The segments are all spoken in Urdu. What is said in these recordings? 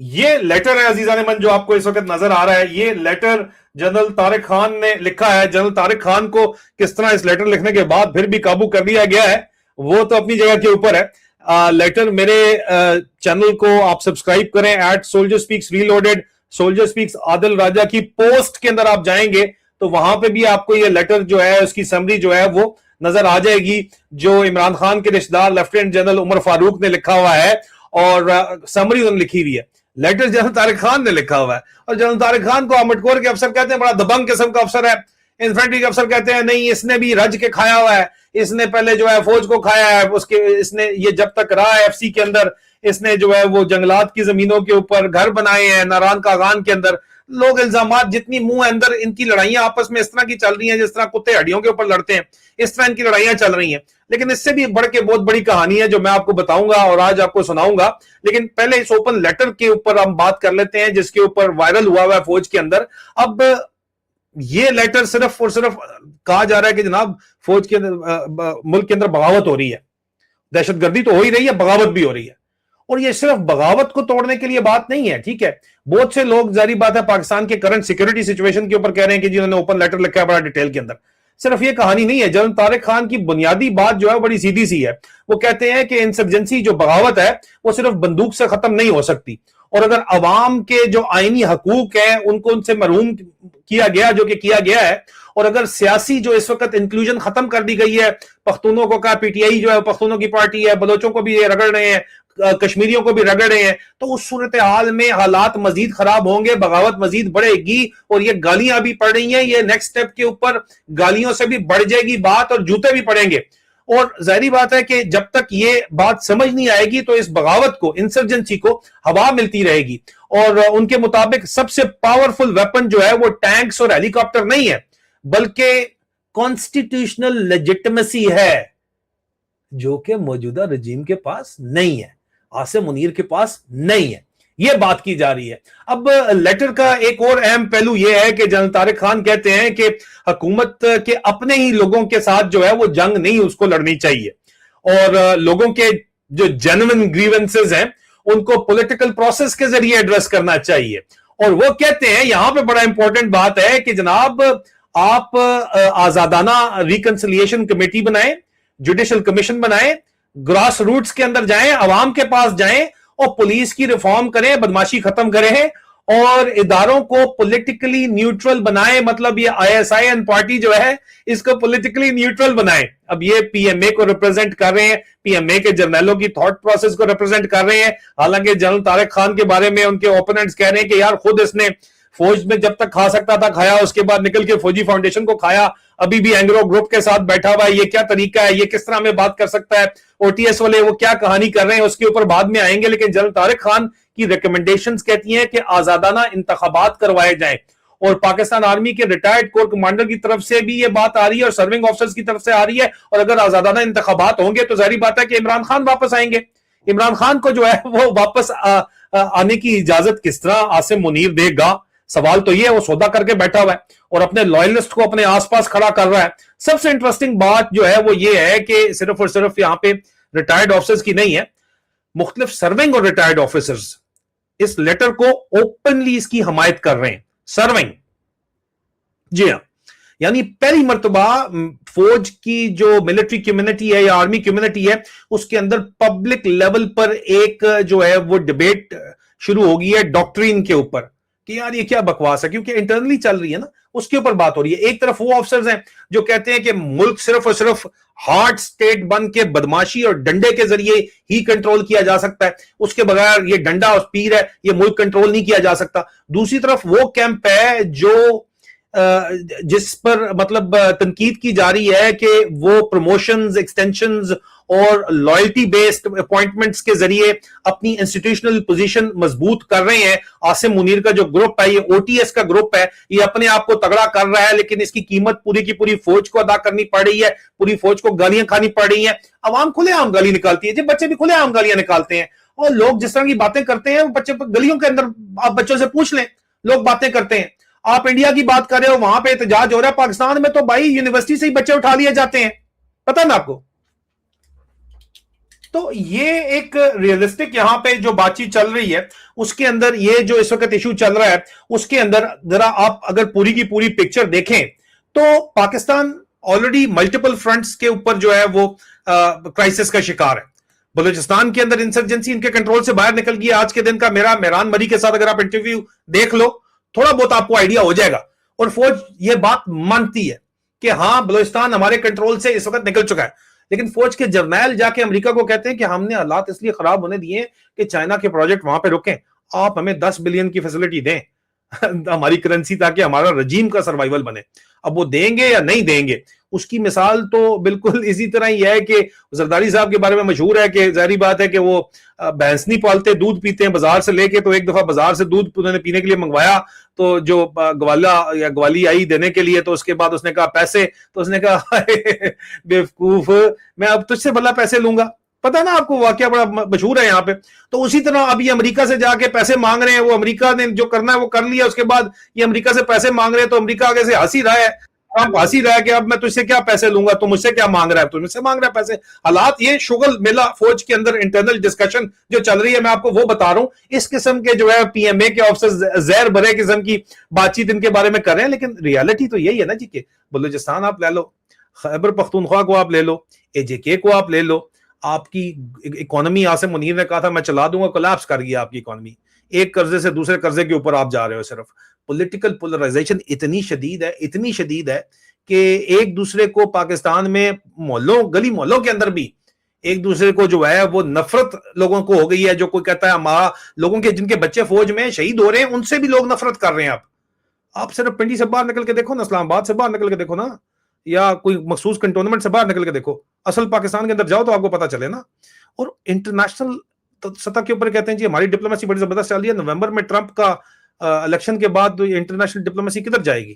یہ لیٹر ہے عزیزان من جو آپ کو اس وقت نظر آ رہا ہے. یہ لیٹر جنرل طارق خان نے لکھا ہے. جنرل طارق خان کو کس طرح اس لیٹر لکھنے کے بعد پھر بھی قابو کر لیا گیا ہے وہ تو اپنی جگہ کے اوپر ہے. لیٹر میرے چینل کو آپ سبسکرائب کریں @SoldierSpeaksReloaded. سولجر سپیکس عادل راجہ کی پوسٹ کے اندر آپ جائیں گے تو وہاں پہ بھی آپ کو یہ لیٹر جو ہے اس کی سمری جو ہے وہ نظر آ جائے گی جو عمران خان کے رشتہ دار لیفٹیننٹ جنرل عمر فاروق نے لکھا ہوا ہے اور سمری انہوں نے لکھی ہوئی ہے. لیٹر جنرل طارق خان نے لکھا ہوا ہے اور جنرل طارق خان کو آمٹ کور کے افسر کہتے ہیں, بڑا دبنگ قسم کا افسر ہے. انفینٹری کے افسر کہتے ہیں نہیں اس نے بھی رج کے کھایا ہوا ہے, اس نے پہلے جو ہے فوج کو کھایا ہے, اس نے یہ جب تک رہا ہے FC کے اندر اس نے جو ہے وہ جنگلات کی زمینوں کے اوپر گھر بنائے ہیں ناران کاغان کے اندر. لوگ الزامات جتنی منہ اندر ان کی لڑائیاں آپس میں اس طرح کی چل رہی ہیں جس طرح کتے ہڈیوں کے اوپر لڑتے ہیں, اس طرح ان کی لڑائیاں چل رہی ہیں. لیکن اس سے بھی بڑھ کے بہت بڑی کہانی ہے جو میں آپ کو بتاؤں گا اور آج آپ کو سناؤں گا. لیکن پہلے اس اوپن لیٹر کے اوپر ہم بات کر لیتے ہیں جس کے اوپر وائرل ہوا ہے فوج کے اندر. اب یہ لیٹر صرف اور صرف کہا جا رہا ہے کہ جناب فوج کے ملک کے اندر بغاوت ہو رہی ہے, دہشت گردی تو ہو ہی رہی ہے, بغاوت بھی ہو رہی ہے. اور یہ صرف بغاوت کو توڑنے کے لیے بات نہیں ہے, ٹھیک ہے. بہت سے لوگ ظاہری بات ہے پاکستان کے کرنٹ سیکورٹی سچویشن کے اوپر کہہ رہے ہیں کہ جنہوں نے اوپن لیٹر لکھا ہے بڑا ڈیٹیل کے اندر. صرف یہ کہانی نہیں ہے. جنرل طارق خان کی بنیادی بات جو ہے بڑی سیدھی سی ہے. وہ کہتے ہیں کہ انسرجنسی جو بغاوت ہے وہ صرف بندوق سے ختم نہیں ہو سکتی, اور اگر عوام کے جو آئینی حقوق ہیں ان کو ان سے محروم کیا گیا جو کہ کیا گیا ہے, اور اگر سیاسی جو اس وقت انکلوژن ختم کر دی گئی ہے, پختونوں کو کہا PTI جو ہے پختونوں کی پارٹی ہے, بلوچوں کو بھی یہ رگڑ رہے ہیں, کشمیریوں کو بھی رگڑ رہے ہیں, تو اس صورتحال میں حالات مزید خراب ہوں گے, بغاوت مزید بڑھے گی. اور یہ گالیاں بھی پڑ رہی ہیں, یہ نیکسٹ سٹیپ کے اوپر گالیوں سے بھی بڑھ جائے گی بات اور جوتے بھی پڑیں گے. اور ظاہری بات ہے کہ جب تک یہ بات سمجھ نہیں آئے گی تو اس بغاوت کو انسرجنسی کو ہوا ملتی رہے گی. اور ان کے مطابق سب سے پاورفل ویپن جو ہے وہ ٹینکس اور ہیلی کاپٹر نہیں ہے بلکہ کانسٹیٹیوشنل لیجٹمیسی ہے جو کہ موجودہ رجیم کے پاس نہیں ہے, عاصم منیر کے پاس نہیں ہے. یہ بات کی جا رہی ہے. اب لیٹر کا ایک اور اہم پہلو یہ ہے کہ جنرل طارق خان کہتے ہیں کہ حکومت کے اپنے ہی لوگوں کے ساتھ جو ہے وہ جنگ نہیں اس کو لڑنی چاہیے, اور لوگوں کے جو جینوئن گریونسز ہیں ان کو پولیٹیکل پروسیس کے ذریعے ایڈریس کرنا چاہیے. اور وہ کہتے ہیں یہاں پہ بڑا امپورٹنٹ بات ہے کہ جناب آپ آزادانہ ریکنسلیشن کمیٹی بنائیں, جوڈیشل کمیشن بنائیں, گراس روٹس کے اندر جائیں, عوام کے پاس جائیں اور پولیس کی ریفارم کریں, بدماشی ختم کریں اور اداروں کو پولیٹیکلی نیوٹرل بنائیں. مطلب یہ ISIN پارٹی جو ہے اس کو پولیٹیکلی نیوٹرل بنائیں. اب یہ PMA کو ریپرزینٹ کر رہے ہیں, PMA کے جرنیلوں کی تھاٹ پروسیس کو ریپرزینٹ کر رہے ہیں. حالانکہ جنرل طارق خان کے بارے میں ان کے اوپوننٹس کہہ رہے ہیں کہ یار خود اس نے فوج میں جب تک کھا سکتا تھا کھایا, اس کے بعد نکل کے فوجی فاؤنڈیشن کو کھایا, ابھی بھی اینگرو گروپ کے ساتھ بیٹھا ہوا ہے. یہ کیا طریقہ ہے, یہ کس طرح میں بات کر سکتا ہے, OTS والے وہ کیا کہانی کر رہے ہیں, اس کے اوپر بعد میں آئیں گے. لیکن جنرل طارق خان کی ریکمنڈیشنز کہتی ہیں کہ آزادانہ انتخابات کروائے جائیں, اور پاکستان آرمی کے ریٹائرڈ کور کمانڈر کی طرف سے بھی یہ بات آ رہی ہے اور سرونگ آفیسرز کی طرف سے آ رہی ہے. اور اگر آزادانہ انتخابات ہوں گے تو ظاہری بات ہے کہ عمران خان واپس آئیں گے. عمران خان کو جو ہے وہ واپس آنے کی اجازت کس طرح عاصم منیر دے گا, سوال تو یہ ہے. وہ سودا کر کے بیٹھا ہوا ہے اور اپنے لائلسٹ کو اپنے آس پاس کھڑا کر رہا ہے. سب سے انٹرسٹنگ بات جو ہے وہ یہ ہے کہ صرف اور صرف یہاں پہ ریٹائرڈ آفیسرز کی نہیں ہے, مختلف سرونگ اور ریٹائرڈ آفیسرز اس لیٹر کو اوپنلی اس کی حمایت کر رہے ہیں. سرونگ, جی ہاں, یعنی پہلی مرتبہ فوج کی جو ملٹری کمیونٹی ہے یا آرمی کمیونٹی ہے اس کے اندر پبلک لیول پر ایک جو ہے وہ ڈیبیٹ شروع ہو گئی ہے ڈاکٹرین کے اوپر کہ یار یہ کیا بکواس ہے, کیونکہ انٹرنلی چل رہی ہے نا, اس کے اوپر بات ہو رہی ہے. ایک طرف وہ آفیسرز ہیں جو کہتے ہیں کہ ملک صرف اور صرف ہارڈ سٹیٹ بن کے بدماشی اور ڈنڈے کے ذریعے ہی کنٹرول کیا جا سکتا ہے, اس کے بغیر یہ ڈنڈا اور پیر ہے یہ ملک کنٹرول نہیں کیا جا سکتا. دوسری طرف وہ کیمپ ہے جو جس پر مطلب تنقید کی جا رہی ہے کہ وہ پروموشنز, ایکسٹینشنز اور لائلٹی بیسڈ اپوائنٹمنٹس کے ذریعے اپنی انسٹیٹیوشنل پوزیشن مضبوط کر رہے ہیں. عاصم منیر کا جو گروپ ہے یہ OTS کا گروپ ہے, یہ اپنے آپ کو تگڑا کر رہا ہے لیکن اس کی قیمت پوری کی پوری فوج کو ادا کرنی پڑ رہی ہے, پوری فوج کو گالیاں کھانی پڑ رہی ہیں. عوام کھلے عام گالی نکالتی ہے, جب بچے بھی کھلے عام گالیاں نکالتے ہیں, اور لوگ جس طرح کی باتیں کرتے ہیں بچے گلیوں کے اندر آپ بچوں سے پوچھ لیں, لوگ باتیں کرتے ہیں. آپ انڈیا کی بات کر رہے ہو, وہاں پہ احتجاج ہو رہا ہے, پاکستان میں تو بھائی یونیورسٹی سے ہی بچے اٹھا لیے جاتے ہیں, پتہ نا آپ کو. تو یہ ایک ریئلسٹک یہاں پہ جو بات چیت چل رہی ہے اس کے اندر یہ جو اس وقت ایشو چل رہا ہے اس کے اندر ذرا آپ اگر پوری کی پوری پکچر دیکھیں تو پاکستان آلریڈی ملٹیپل فرنٹس کے اوپر جو ہے وہ کرائسس کا شکار ہے. بلوچستان کے اندر انسرجنسی ان کے کنٹرول سے باہر نکل گئی. آج کے دن کا میرا مہران مری کے ساتھ اگر آپ انٹرویو دیکھ لو تھوڑا بہت آپ کو آئیڈیا ہو جائے گا. اور فوج یہ بات مانتی ہے کہ ہاں بلوچستان ہمارے کنٹرول سے اس وقت نکل چکا ہے, لیکن فوج کے جرنیل جا کے امریکہ کو کہتے ہیں کہ ہم نے حالات اس لیے خراب ہونے دیے کہ چائنا کے پروجیکٹ وہاں پہ رکیں, آپ ہمیں 10 بلین کی فیسلٹی دیں ہماری کرنسی تاکہ ہمارا رجیم کا سروائیول بنے. اب وہ دیں گے یا نہیں دیں گے اس کی مثال تو بالکل اسی طرح ہی ہے کہ زرداری صاحب کے بارے میں مشہور ہے کہ ظاہری بات ہے کہ وہ بھینس نہیں پالتے, دودھ پیتے ہیں بازار سے لے کے. تو ایک دفعہ بازار سے دودھ انہوں نے پینے کے لیے منگوایا تو جو گوالا یا گوالی آئی دینے کے لیے تو اس کے بعد اس نے کہا پیسے, تو اس نے کہا بیوقوف میں اب تجھ سے بھلا پیسے لوں گا. پتا نا آپ کو واقعہ بڑا مشہور ہے یہاں پہ. تو اسی طرح اب یہ امریکہ سے جا کے پیسے مانگ رہے ہیں, وہ امریکہ نے جو کرنا ہے وہ کر لیا, اس کے بعد یہ امریکہ سے پیسے مانگ رہے ہیں تو امریکہ آگے سے ہنسی رہا ہے, ٹرمپ ہنسی رہا ہے کہ اب میں تجھ سے کیا پیسے لوں گا, تو مجھ سے کیا مانگ رہا ہے, تو مجھ سے مانگ رہا ہے پیسے. حالات یہ شغل میلہ فوج کے اندر انٹرنل ڈسکشن جو چل رہی ہے میں آپ کو وہ بتا رہا ہوں. اس قسم کے جو ہے پی ایم اے کے آفیسر زہر بھرے قسم کی بات چیت ان کے بارے میں کر رہے ہیں, لیکن ریالٹی تو یہی ہے نا جی کہ بلوچستان آپ لے لو, خیبر پختونخوا کو آپ لے لو, اے جے کے کو آپ لے لو, آپ کی اکانومی عاصم منیر نے کہا تھا میں چلا دوں گا, کولیپس کر گیا آپ کی اکانومی. ایک قرضے سے دوسرے قرضے کے اوپر آپ جا رہے ہو. صرف پولیٹیکل پولرائزیشن اتنی شدید ہے کہ ایک دوسرے کو پاکستان میں محلوں گلی محلوں کے اندر بھی ایک دوسرے کو جو ہے وہ نفرت لوگوں کو ہو گئی ہے. جو کوئی کہتا ہے ہمارا لوگوں کے جن کے بچے فوج میں شہید ہو رہے ہیں ان سے بھی لوگ نفرت کر رہے ہیں. آپ صرف پنڈی سے باہر نکل کے دیکھو نا, اسلام آباد سے باہر نکل کے دیکھو نا, یا کوئی مخصوص کنٹونمنٹ سے باہر نکل کے دیکھو, اصل پاکستان کے اندر جاؤ تو آپ کو پتا چلے نا. اور انٹرنیشنل سطح کے اوپر کہتے ہیں جی ہماری ڈپلومیسی بڑی زبردست چل رہی ہے. نومبر میں ٹرمپ کا الیکشن کے بعد انٹرنیشنل ڈپلومیسی کدھر جائے گی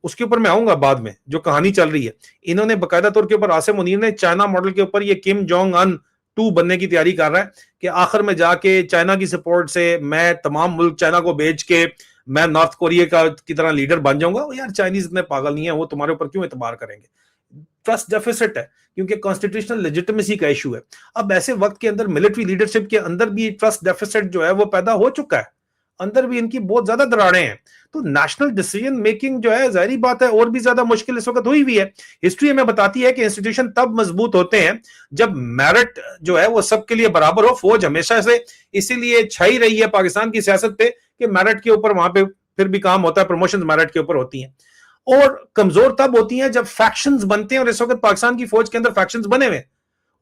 اس کے اوپر میں آؤں گا بعد میں. جو کہانی چل رہی ہے انہوں نے باقاعدہ طور کے اوپر عاصم منیر نے چائنا ماڈل کے اوپر یہ کم جونگ ان 2 بننے کی تیاری کر رہا ہے کہ آخر میں جا کے چائنا کی سپورٹ سے میں تمام ملک چائنا کو بیچ کے میں نارتھ کوریا کی طرح لیڈر بن جاؤں گا. یار چائنیز اتنے پاگل نہیں ہیں, وہ تمہارے اوپر کیوں اعتبار کریں گے. ٹرسٹ ڈیفیسٹ ہے کیونکہ کانسٹیٹیوشنل لیجٹمیسی کا ایشو ہے. اب ایسے وقت کے اندر ملٹری لیڈرشپ کے اندر بھی ٹرسٹ ڈیفیسٹ جو ہے وہ پیدا ہو چکا ہے, اندر بھی ان کی بہت زیادہ دراڑیں ہیں. تو نیشنل ڈیسیژن میکنگ جو ہے ظاہری بات ہے اور بھی زیادہ مشکل اس وقت ہوئی ہے. ہسٹری ہمیں بتاتی ہے کہ انسٹیٹیوشن تب مضبوط ہوتے ہیں جب میرٹ جو ہے وہ سب کے لیے برابر ہو. فوج ہمیشہ سے اسی لیے چھائی رہی ہے پاکستان کی سیاست پہ کہ میرٹ کے اوپر وہاں پہ پھر بھی کام ہوتا ہے, پروموشن میرٹ کے اوپر ہوتی ہیں. اور کمزور تب ہوتی ہیں جب فیکشنز بنتے ہیں, اور اس وقت پاکستان کی فوج کے اندر فیکشنز بنے ہوئے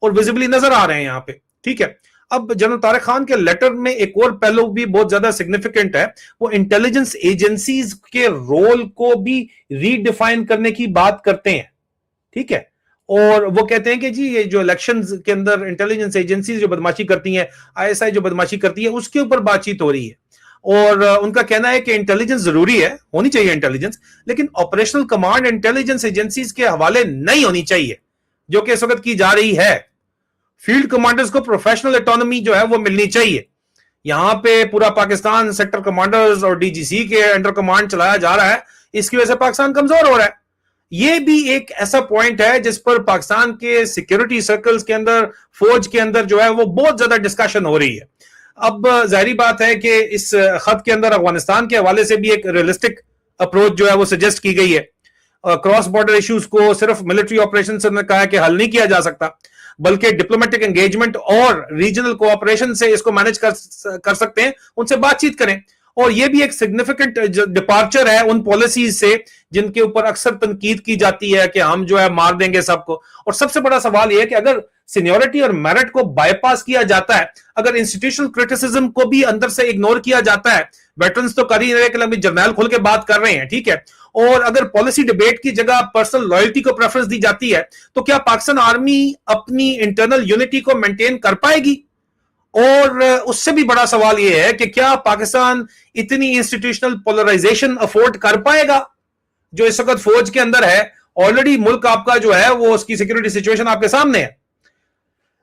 اور ویزیبلی نظر آ رہے ہیں یہاں پہ. ٹھیک ہے, اب جنرل طارق خان کے لیٹر میں ایک اور پہلو بھی بہت زیادہ سگنیفیکنٹ ہے. وہ انٹیلیجنس ایجنسیز کے رول کو بھی ری ڈیفائن کرنے کی بات کرتے ہیں. ٹھیک ہے, اور وہ کہتے ہیں کہ جی یہ جو الیکشنز کے اندر انٹیلیجنس ایجنسیز جو بدماشی کرتی ہیں, آئی ایس آئی جو بدماشی کرتی ہے, اس کے اوپر بات چیت ہو رہی ہے. اور ان کا کہنا ہے کہ انٹیلیجنس ضروری ہے, ہونی چاہیے انٹیلیجنس, لیکن آپریشنل کمانڈ انٹیلیجنس ایجنسیز کے حوالے نہیں ہونی چاہیے جو کہ اس وقت کی جا رہی ہے. فیلڈ کمانڈرز کو پروفیشنل اٹانومی جو ہے وہ ملنی چاہیے. یہاں پہ پورا پاکستان سیکٹر کمانڈرز اور ڈی جی سی کے انڈر کمانڈ چلایا جا رہا ہے, اس کی وجہ سے پاکستان کمزور ہو رہا ہے. یہ بھی ایک ایسا پوائنٹ ہے جس پر پاکستان کے سیکیورٹی سرکلز کے اندر فوج کے اندر جو ہے وہ بہت زیادہ ڈسکشن ہو رہی ہے. اب ظاہری بات ہے کہ اس خط کے اندر افغانستان کے حوالے سے بھی ایک ریئلسٹک اپروچ جو ہے وہ سجیسٹ کی گئی ہے. کراس بارڈر ایشوز کو صرف ملٹری آپریشن سے کہا ہے کہ حل نہیں کیا جا سکتا, بلکہ ڈپلومیٹک انگیجمنٹ اور ریجنل کوآپریشن سے اس کو مینج کر سکتے ہیں, ان سے بات چیت کریں. اور یہ بھی ایک سگنیفیکنٹ ڈپارچر ہے ان پالیسیز سے جن کے اوپر اکثر تنقید کی جاتی ہے کہ ہم جو ہے مار دیں گے سب کو. اور سب سے بڑا سوال یہ ہے کہ اگر سینیورٹی اور میرٹ کو بائی پاس کیا جاتا ہے, اگر انسٹیٹیوشنل کرٹیسزم کو بھی اندر سے اگنور کیا جاتا ہے, ویٹرنز تو کر ہی رہے کہ جرنیل کھل کے بات کر رہے ہیں, ٹھیک ہے, اور اگر پالیسی ڈیبیٹ کی جگہ پرسنل لائلٹی کو پریفرنس دی جاتی ہے, تو کیا پاکستان آرمی اپنی انٹرنل یونٹی کو مینٹین کر پائے گی؟ اور اس سے بھی بڑا سوال یہ ہے کہ کیا پاکستان اتنی انسٹیٹیوشنل پولرائزیشن افورڈ کر پائے گا جو اس وقت فوج کے اندر ہے؟ آلریڈی ملک آپ کا جو ہے وہ اس کی سیکیورٹی سچویشن آپ کے سامنے ہے.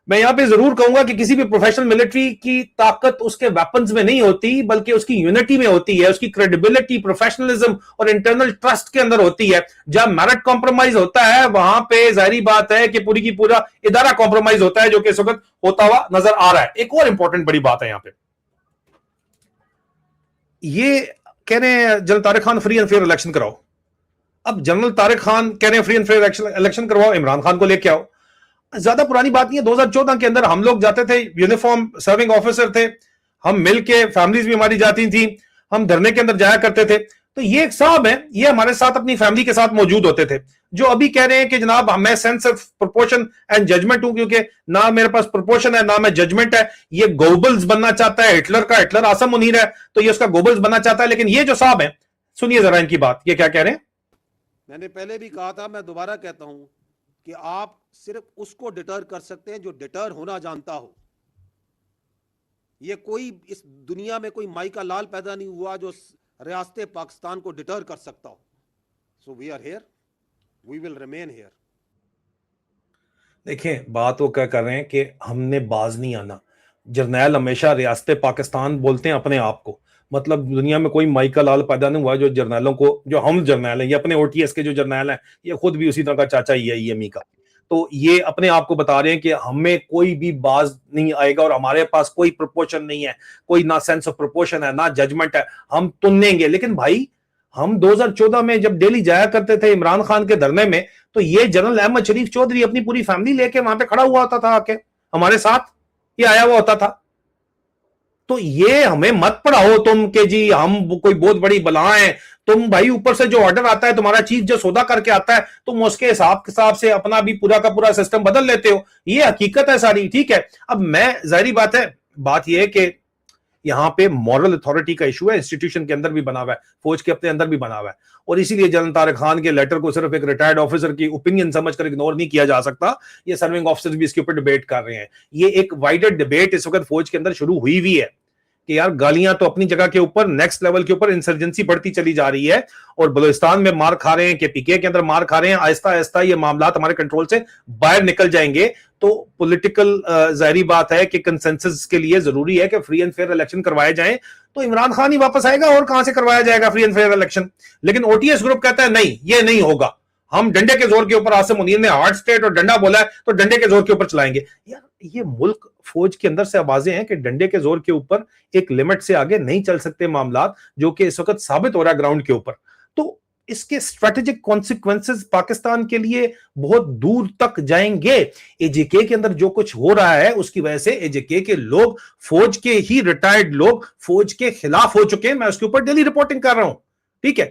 میں یہاں پہ ضرور کہوں گا کہ کسی بھی پروفیشنل ملٹری کی طاقت اس کے ویپنز میں نہیں ہوتی بلکہ اس کی یونٹی میں ہوتی ہے, اس کی کریڈیبلٹی, پروفیشنلزم اور انٹرنل ٹرسٹ کے اندر ہوتی ہے. جب میرٹ کمپرومائز ہوتا ہے وہاں پہ ظاہری بات ہے کہ پوری کی پورا ادارہ کمپرومائز ہوتا ہے, جو کہ اس وقت ہوتا ہوا نظر آ رہا ہے. ایک اور امپورٹنٹ بڑی بات ہے یہاں پہ, یہ کہہ رہے ہیں general Tariq Khan free and fair election کراؤ. اب جنرل طارق خان کہہ رہے ہیں فری اینڈ فیئر الیکشن کرواؤ, عمران خان کو لے کے آؤ. زیادہ پرانی بات نہیں ہے, 2014 کے اندر ہم لوگ جاتے تھے, یونیفارم سرونگ آفیسر تھے ہم, مل کے فیملیز بھی ہماری جاتی تھیں, ہم دھرنے کے اندر جایا کرتے تھے. تو یہ ایک صاحب ہیں, یہ ہمارے ساتھ اپنی فیملی کے ساتھ موجود ہوتے تھے, جو ابھی کہہ رہے ہیں کہ جناب میں sense of proportion and judgement ہوں, کیونکہ نہ میرے پاس پروپورشن ہے نہ میں ججمنٹ ہے. یہ گوبلز بننا چاہتا ہے, ہٹلر کا ہٹلر آسم منیر ہے تو یہ اس کا گوبلز بننا چاہتا ہے. لیکن یہ جو صاحب ہیں, سنیے ذرا ان کی بات, یہ کیا کہہ رہے ہیں. میں نے پہلے بھی کہا تھا, میں دوبارہ کہتا ہوں کہ آپ صرف اس کو ڈٹر کر سکتے ہیں جو ڈٹر ہونا جانتا ہو. یہ کوئی اس دنیا میں کوئی مائی کا لال پیدا نہیں ہوا جو ریاست پاکستان کو ڈٹر کر سکتا ہو. So we are here, we will remain here. دیکھیں بات وہ کیا کر رہے ہیں کہ ہم نے باز نہیں آنا. جرنیل ہمیشہ ریاست پاکستان بولتے ہیں اپنے آپ کو, مطلب دنیا میں کوئی مائی کا لال پیدا نہیں ہوا جو جرنیلوں کو, جو ہم جرنیل ہیں, یہ اپنے او ٹی ایس کے جو جرنیل ہیں یہ خود بھی اسی طرح کا چاچا ہی ہے ای ایم ای کا. تو یہ اپنے آپ کو بتا رہے ہیں کہ ہمیں کوئی بھی باز نہیں آئے گا اور ہمارے پاس کوئی پروپورشن نہیں ہے, کوئی نہ سینس آف پروپورشن ہے نہ ججمنٹ ہے, ہم تنیں گے. لیکن بھائی ہم 2014 میں جب دہلی جایا کرتے تھے عمران خان کے دھرنے میں, تو یہ جنرل احمد شریف چودھری اپنی پوری فیملی لے کے وہاں پہ کھڑا ہوا ہوتا تھا, آ کے ہمارے ساتھ یہ آیا ہوا ہوتا تھا. تو یہ ہمیں مت پڑھاؤ تم کہ جی ہم کوئی بہت بڑی بلا ہیں. تم بھائی اوپر سے جو آرڈر آتا ہے, تمہارا چیف جو سودا کر کے آتا ہے, تم اس کے حساب سے اپنا بھی پورا کا پورا سسٹم بدل لیتے ہو. یہ حقیقت ہے ساری, ٹھیک ہے. اب میں ظاہری بات ہے, بات یہ ہے کہ یہاں پہ مورل اتھارٹی کا ایشو ہے, انسٹیٹیوشن کے اندر بھی بنا ہوا ہے, فوج کے اپنے اندر بھی بنا ہوا ہے, اور اسی لیے جنرل طارق خان کے لیٹر کو صرف ایک ریٹائرڈ آفیسر کی اوپینین سمجھ کر اگنور نہیں کیا جا سکتا. یہ سرونگ آفیسر بھی اس کے اوپر ڈیبیٹ کر رہے ہیں. یہ ایک وائڈر ڈیبیٹ اس وقت فوج کے اندر شروع ہوئی ہوئی ہے کہ یار گالیاں تو اپنی جگہ کے اوپر, نیکسٹ لیول کے اوپر انسرجنسی بڑھتی چلی جا رہی ہے, اور بلوچستان میں مار کھا رہے ہیں, کہ پی کے اندر مار کھا رہے ہیں. آہستہ آہستہ یہ معاملات ہمارے کنٹرول سے باہر نکل جائیں گے. تو پولیٹیکل ظاہری بات ہے کہ کنسنسس کے لیے ضروری ہے کہ فری اینڈ فیئر الیکشن کروائے جائیں. تو عمران خان ہی واپس آئے گا, اور کہاں سے کروایا جائے گا فری اینڈ فیئر الیکشن. لیکن او ٹی ایس گروپ کہتا ہے نہیں, یہ نہیں ہوگا, ہم ڈنڈے کے زور کے اوپر, آصم منیر نے ہارڈ اسٹیٹ اور ڈنڈا بولا ہے تو ڈنڈے کے زور کے اوپر چلائیں گے. یار یہ ملک, فوج کے اندر سے آوازیں ہیں کہ ڈنڈے کے زور کے اوپر ایک لمٹ سے آگے نہیں چل سکتے معاملات, جو کہ اس وقت ثابت ہو رہا ہے گراؤنڈ کے اوپر. تو اس کے اسٹریٹجک کانسیکوینسز پاکستان کے لیے بہت دور تک جائیں گے. اے جے کے کے اندر جو کچھ ہو رہا ہے اس کی وجہ سے اے جے کے لوگ, فوج کے ہی ریٹائرڈ لوگ فوج کے خلاف ہو چکے ہیں. میں اس کے اوپر ڈیلی رپورٹنگ کر رہا ہوں, ٹھیک ہے.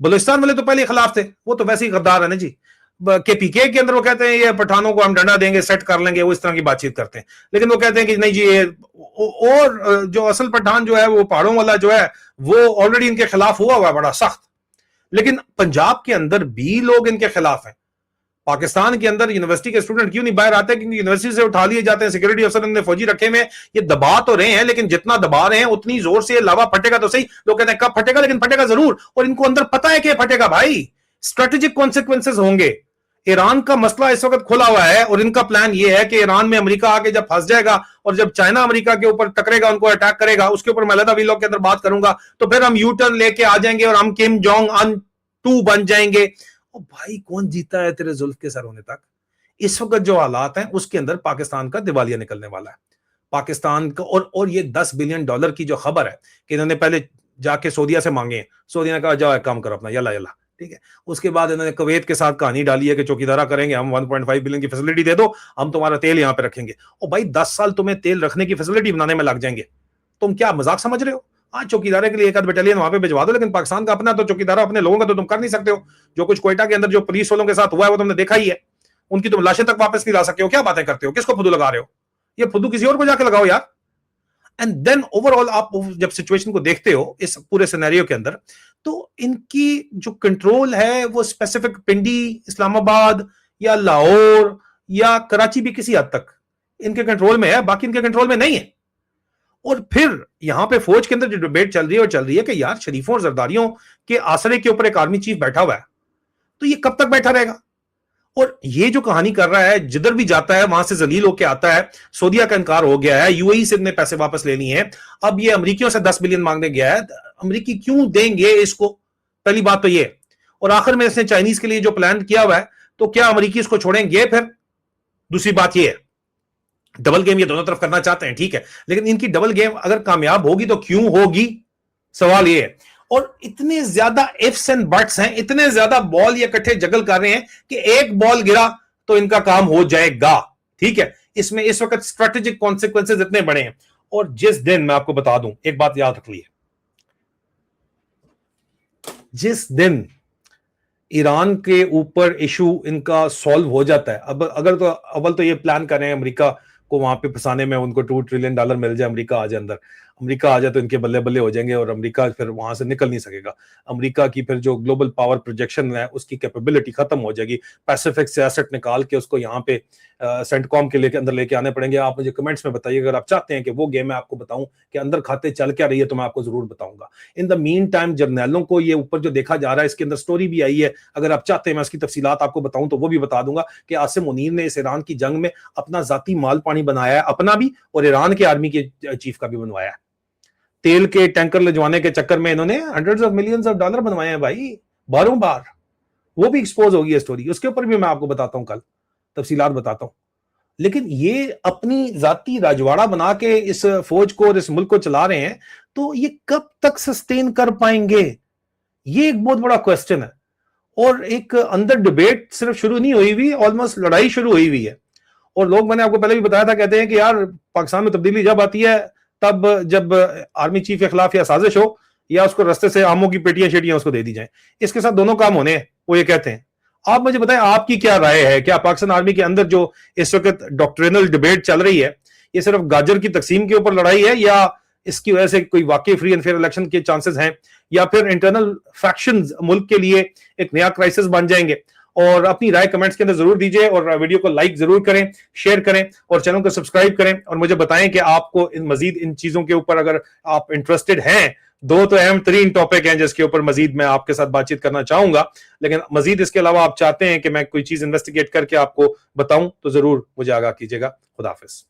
بلوچستان والے تو پہلے خلاف تھے, وہ تو ویسے ہی غدار ہے نا جی. کہ پی کے اندر وہ کہتے ہیں یہ پٹھانوں کو ہم ڈنڈا دیں گے, سیٹ کر لیں گے, وہ اس طرح کی بات چیت کرتے ہیں. لیکن وہ کہتے ہیں کہ نہیں جی, اور جو اصل پٹھان جو ہے وہ پہاڑوں والا جو ہے وہ آلریڈی ان کے خلاف ہوا ہوا ہے بڑا سخت. لیکن پنجاب کے اندر بھی لوگ ان کے خلاف ہیں. پاکستان کے اندر یونیورسٹی کے اسٹوڈنٹ کیوں نہیں باہر آتے؟ کیونکہ یونیورسٹی سے اٹھا لیے جاتے ہیں, سیکورٹی افسر نے فوجی رکھے میں, یہ دبا تو رہے ہیں لیکن جتنا دبا رہے ہیں اتنی زور سے لاوا پھٹے گا تو صحیح. لوگ کہتے ہیں کب پھٹے گا, لیکن پھٹے گا ضرور, اور ان کو اندر پتا ہے کہ پھٹے گا. بھائی اسٹریٹجک کانسیکوینسز ہوں گے. ایران کا مسئلہ اس وقت کھلا ہوا ہے, اور ان کا پلان یہ ہے کہ ایران میں امریکہ آ کے جب پھنس جائے گا, اور جب چائنا امریکہ کے اوپر ٹکرے گا, ان کو اٹیک کرے گا, اس کے اوپر میں علیحدہ ویلاگ کے اندر بات کروں گا, تو پھر ہم یو ٹرن لے کے آ جائیں گے اور ہم کم جونگ ان 2 بن جائیں گے. اور بھائی کون جیتا ہے تیرے زلف کے سر ہونے تک؟ اس وقت جو حالات ہیں اس کے اندر پاکستان کا دیوالیہ نکلنے والا ہے. پاکستان کا, اور یہ $10 بلین کی جو خبر ہے کہ انہوں نے پہلے جا کے سعودیہ سے مانگے ہیں, سعودیہ نے کہا جاؤ ایک کام کرو اپنا, یلا یلا, ٹھیک ہے. اس کے بعد انہوں نے کویت کے ساتھ کہانی ڈالی ہے کہ چوکیدارا کریں گے, ہم 1.5 بلین کی فیسلٹی دے دو, ہم تمہارا تیل یہاں پہ رکھیں گے. اور بھائی 10 سال تمہیں تیل رکھنے کی فیسلٹی بنانے میں لگ جائیں گے, تم کیا مذاق سمجھ رہے ہو؟ ہاں چوکیدارے کے لیے ایک آدھ بٹالین وہاں پہ بھجوا دو, لیکن پاکستان کا اپنا تو چوکیدارا اپنے لوگوں کا تو تم کر نہیں سکتے ہو. جو کچھ کوئٹہ کے اندر جو پولیس والوں کے ساتھ ہوا ہے وہ تم نے دیکھا ہی ہے, ان کی تم لاشیں تک واپس نہیں لا سکتے ہو. کیا باتیں کرتے ہو, کس کو پھدو لگا رہے ہو؟ یہ پھدو کسی اور کو جا کے لگاؤ یار. اینڈ دین اوور آل آپ جب سچویشن کو دیکھتے ہو اس پورے سینیریو کے اندر, تو ان کی جو کنٹرول ہے وہ اسپیسیفک پنڈی, اسلام آباد یا لاہور یا کراچی بھی کسی حد تک ان کے کنٹرول میں ہے, باقی ان کے کنٹرول میں نہیں ہے. اور پھر یہاں پہ فوج کے اندر جو ڈیبیٹ چل رہی ہے کہ یار شریفوں اور زرداریوں کے آسرے کے اوپر ایک آرمی چیف بیٹھا ہوا ہے, تو یہ کب تک بیٹھا رہے گا؟ اور یہ جو کہانی کر رہا ہے, جدھر بھی جاتا ہے وہاں سے ذلیل ہو کے آتا ہے. سعودیہ کا انکار ہو گیا ہے, یو اے ای سے اتنے پیسے واپس لے لیے ہیں, اب یہ امریکیوں سے 10 بلین مانگنے گیا ہے. امریکی کیوں دیں گے اس کو؟ پہلی بات تو یہ. اور آخر میں اس نے چائنیز کے لیے جو پلان کیا ہوا ہے, تو کیا امریکی اس کو چھوڑیں گے پھر؟ دوسری بات یہ ہے, ڈبل گیم یہ دونوں طرف کرنا چاہتے ہیں, ٹھیک ہے, لیکن ان کی ڈبل گیم اگر کامیاب ہوگی تو کیوں ہوگی, سوال یہ ہے. اور اتنے زیادہ ifs and buts ہیں, اتنے زیادہ بال یہ کٹھے جگل کر رہے ہیں کہ ایک بال گرا تو ان کا کام ہو جائے گا, ٹھیک ہے. اس میں اس وقت اسٹریٹجک کانسیکوینسز اتنے بڑے ہیں. اور جس دن, میں آپ کو بتا دوں ایک بات یاد رکھ لیے, جس دن ایران کے اوپر ایشو ان کا سالو ہو جاتا ہے, اب اگر تو اول تو یہ پلان کر رہے ہیں امریکہ کو وہاں پہ پھنسانے میں, ان کو $2 ٹریلین مل جائے, امریکہ آ جائے اندر, امریکہ آ جائے تو ان کے بلے بلے ہو جائیں گے اور امریکہ پھر وہاں سے نکل نہیں سکے گا. امریکہ کی پھر جو گلوبل پاور پروجیکشن ہے اس کی کیپیبلٹی ختم ہو جائے گی. پیسیفک سے ایسٹ نکال کے اس کو یہاں پہ سینٹ کام کے اندر لے کے آنے پڑیں گے. آپ مجھے کمنٹس میں بتائیے اگر آپ چاہتے ہیں کہ وہ گیم میں آپ کو بتاؤں کہ اندر کھاتے چل کیا رہی ہے, تو میں آپ کو ضرور بتاؤں گا. ان دا مین ٹائم جرنیلوں کو یہ اوپر جو دیکھا جا رہا ہے, اس کے اندر سٹوری بھی آئی ہے, اگر آپ چاہتے ہیں میں اس کی تفصیلات آپ کو بتاؤں تو وہ بھی بتا دوں گا کہ عاصم منیر نے اس ایران کی جنگ میں اپنا ذاتی مال پانی بنایا ہے, اپنا بھی اور ایران کے آرمی کے چیف کا بھی بنوایا ہے. تیل کے ٹینکر لجوانے کے چکر میں انہوں نے $100 of millions بنوائے ہیں بھائی, باروں بار. وہ بھی ایکسپوز ہوگی ہے اسٹوری, اس کے اوپر بھی میں آپ کو بتاتا ہوں, کل تفصیلات بتاتا ہوں. لیکن یہ اپنی ذاتی راجواڑہ بنا کے اس فوج کو اور اس ملک کو چلا رہے ہیں, تو یہ کب تک سسٹین کر پائیں گے, یہ ایک بہت بڑا کوسچن ہے. اور ایک اندر ڈیبیٹ صرف شروع نہیں ہوئی ہوئی, آلموسٹ لڑائی شروع ہوئی ہوئی ہے. اور لوگ, میں نے آپ کو پہلے بھی بتایا تھا, کہتے ہیں کہ یار پاکستان میں تبدیلی جب آتی ہے تب جب آرمی چیف کے خلاف یا سازش ہو یا اس کو رستے سے آموں کی پیٹیاں شیٹیاں اس کو دے دی جائیں. اس کے ساتھ دونوں کام ہونے ہیں, وہ یہ کہتے ہیں. آپ مجھے بتائیں آپ کی کیا رائے ہے, کیا پاکستان آرمی کے اندر جو اس وقت ڈاکٹرینل ڈیبیٹ چل رہی ہے, یہ صرف گاجر کی تقسیم کے اوپر لڑائی ہے, یا اس کی وجہ سے کوئی واقعی فری اینڈ فیئر الیکشن کے چانسز ہیں, یا پھر انٹرنل فیکشنز ملک کے لیے ایک نیا کرائسس بن جائیں گے؟ اور اپنی رائے کمنٹس کے اندر ضرور دیجئے, اور ویڈیو کو لائک ضرور کریں, شیئر کریں, اور چینل کو سبسکرائب کریں, اور مجھے بتائیں کہ آپ کو مزید ان چیزوں کے اوپر اگر آپ انٹرسٹڈ ہیں. 2 تو اہم ترین ٹاپک ہیں جس کے اوپر مزید میں آپ کے ساتھ بات چیت کرنا چاہوں گا, لیکن مزید اس کے علاوہ آپ چاہتے ہیں کہ میں کوئی چیز انویسٹیگیٹ کر کے آپ کو بتاؤں تو ضرور مجھے آگاہ کیجیے گا. خدا حافظ.